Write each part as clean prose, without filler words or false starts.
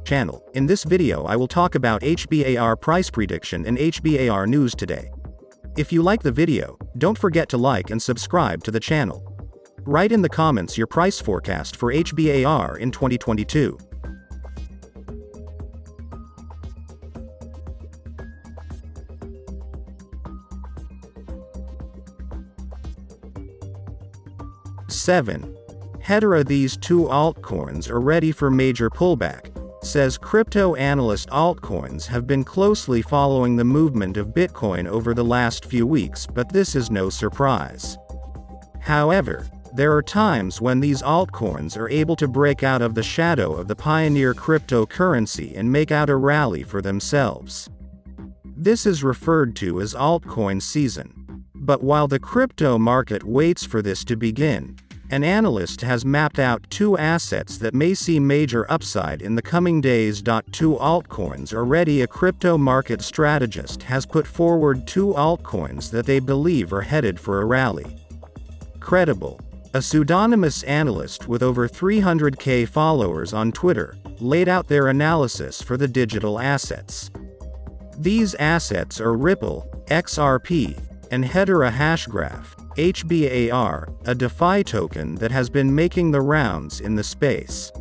channel. In this video I will talk about HBAR price prediction and HBAR news today. If you like the video, don't forget to like and subscribe to the channel. Write in the comments your price forecast for HBAR in 2022. Hedera. These two altcoins are ready for major pullback, says crypto analyst. Altcoins have been closely following the movement of Bitcoin over the last few weeks, but this is no surprise. However, there are times when these altcoins are able to break out of the shadow of the pioneer cryptocurrency and make out a rally for themselves. This is referred to as altcoin season. But while the crypto market waits for this to begin, an analyst has mapped out two assets that may see major upside in the coming days. Two altcoins are ready. A crypto market strategist has put forward two altcoins that they believe are headed for a rally. Credible, a pseudonymous analyst with over 300,000 followers on Twitter, laid out their analysis for the digital assets. These assets are Ripple, XRP, and Hedera hashgraph, HBAR, a DeFi token that has been making the rounds in the space.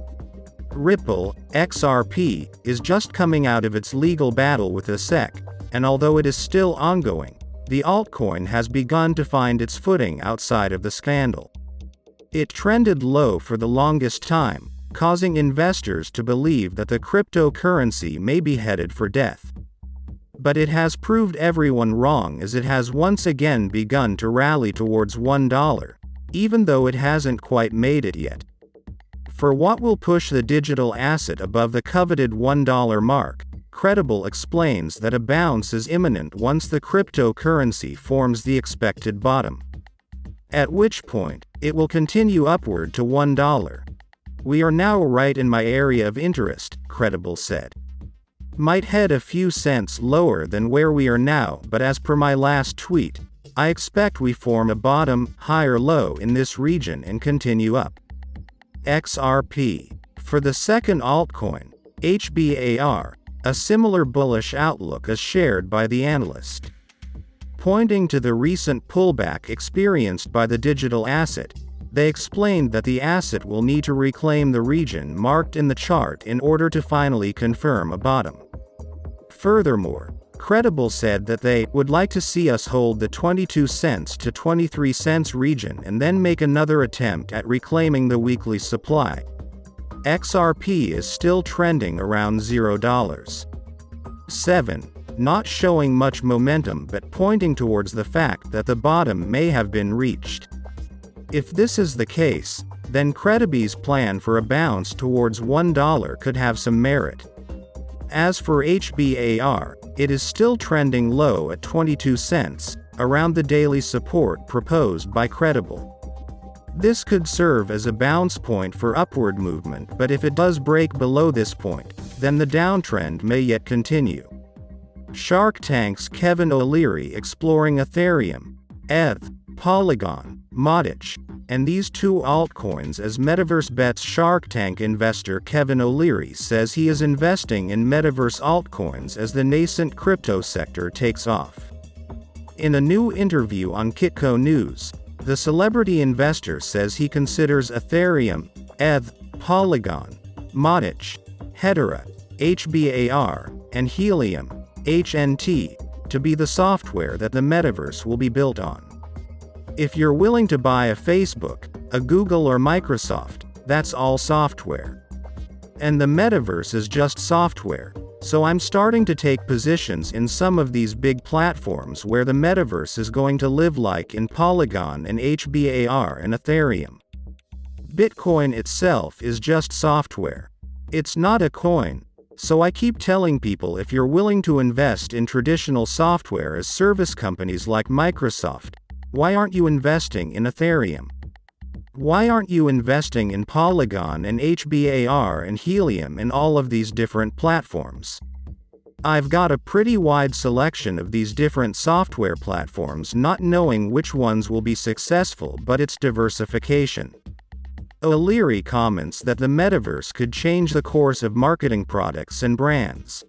Ripple, XRP, is just coming out of its legal battle with the SEC, and although it is still ongoing, the altcoin has begun to find its footing outside of the scandal. It trended low for the longest time, causing investors to believe that the cryptocurrency may be headed for death. But it has proved everyone wrong, as it has once again begun to rally towards $1, even though it hasn't quite made it yet. For what will push the digital asset above the coveted $1 mark, Credible explains that a bounce is imminent once the cryptocurrency forms the expected bottom, at which point it will continue upward to $1. "We are now right in my area of interest," Credible said. "Might head a few cents lower than where we are now, but as per my last tweet, I expect we form a bottom, higher low in this region and continue up." XRP. For the second altcoin, HBAR, a similar bullish outlook is shared by the analyst. Pointing to the recent pullback experienced by the digital asset, they explained that the asset will need to reclaim the region marked in the chart in order to finally confirm a bottom. Furthermore, Credible said that they would like to see us hold the 22 cents to 23 cents region and then make another attempt at reclaiming the weekly supply. XRP is still trending around $0. Not showing much momentum but pointing towards the fact that the bottom may have been reached. If this is the case, then Credibee's plan for a bounce towards $1 could have some merit. As for HBAR, it is still trending low at 22 cents, around the daily support proposed by Credible. This could serve as a bounce point for upward movement, but if it does break below this point, then the downtrend may yet continue. Shark Tank's Kevin O'Leary exploring Ethereum, ETH, Polygon, Matic, and these two altcoins as Metaverse bets. Shark Tank investor Kevin O'Leary says he is investing in Metaverse altcoins as the nascent crypto sector takes off. In a new interview on Kitco News, the celebrity investor says he considers Ethereum, ETH, Polygon, Matic, Hedera, HBAR, and Helium, HNT, to be the software that the metaverse will be built on. If you're willing to buy a Facebook, a Google or Microsoft, that's all software. And the metaverse is just software, so I'm starting to take positions in some of these big platforms where the metaverse is going to live, like in Polygon and HBAR and Ethereum. Bitcoin itself is just software. It's not a coin. So I keep telling people, if you're willing to invest in traditional software as service companies like Microsoft, why aren't you investing in Ethereum? Why aren't you investing in Polygon and HBAR and Helium and all of these different platforms? I've got a pretty wide selection of these different software platforms, not knowing which ones will be successful, but it's diversification. O'Leary comments that the metaverse could change the course of marketing products and brands.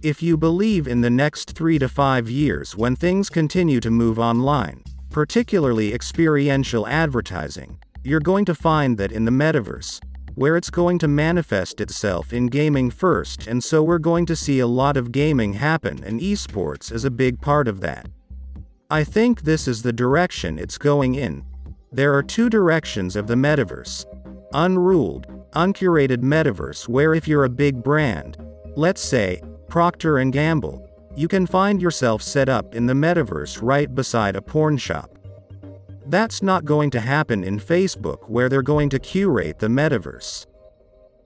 If you believe in the next 3 to 5 years when things continue to move online, particularly experiential advertising, you're going to find that in the metaverse, where it's going to manifest itself in gaming first, and so we're going to see a lot of gaming happen, and esports is a big part of that. I think this is the direction it's going in. There are 2 directions of the metaverse. Unruled, uncurated metaverse where if you're a big brand, let's say, Procter & Gamble, you can find yourself set up in the metaverse right beside a porn shop. That's not going to happen in Facebook where they're going to curate the metaverse.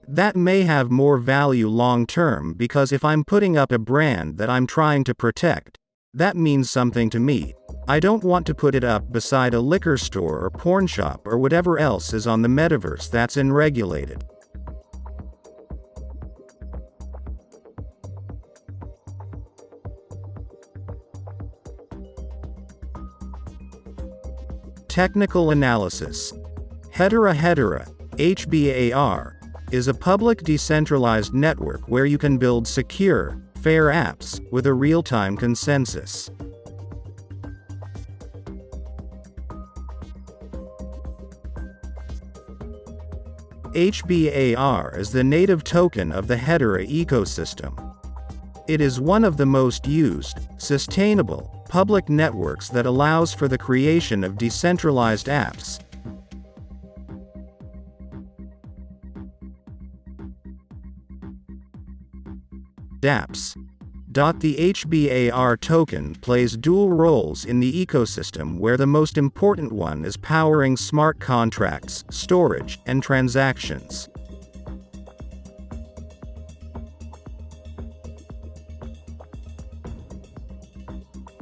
That may have more value long term because if I'm putting up a brand that I'm trying to protect, that means something to me. I don't want to put it up beside a liquor store or porn shop or whatever else is on the metaverse that's unregulated. Technical analysis. Hedera HBAR, is a public decentralized network where you can build secure, fair apps with a real-time consensus. HBAR is the native token of the Hedera ecosystem. It is one of the most used, sustainable, public networks that allows for the creation of decentralized apps. The HBAR token plays dual roles in the ecosystem, where the most important one is powering smart contracts, storage, and transactions.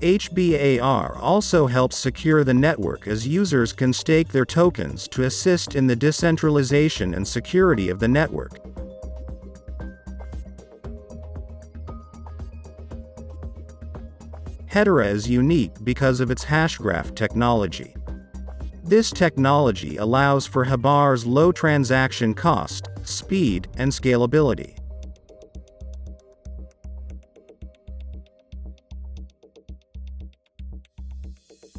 HBAR also helps secure the network as users can stake their tokens to assist in the decentralization and security of the network. Hedera is unique because of its hashgraph technology. This technology allows for HBAR's low transaction cost, speed, and scalability.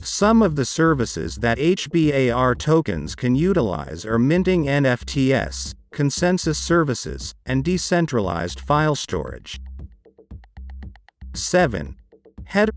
Some of the services that HBAR tokens can utilize are minting NFTs, consensus services, and decentralized file storage. 7. Hedera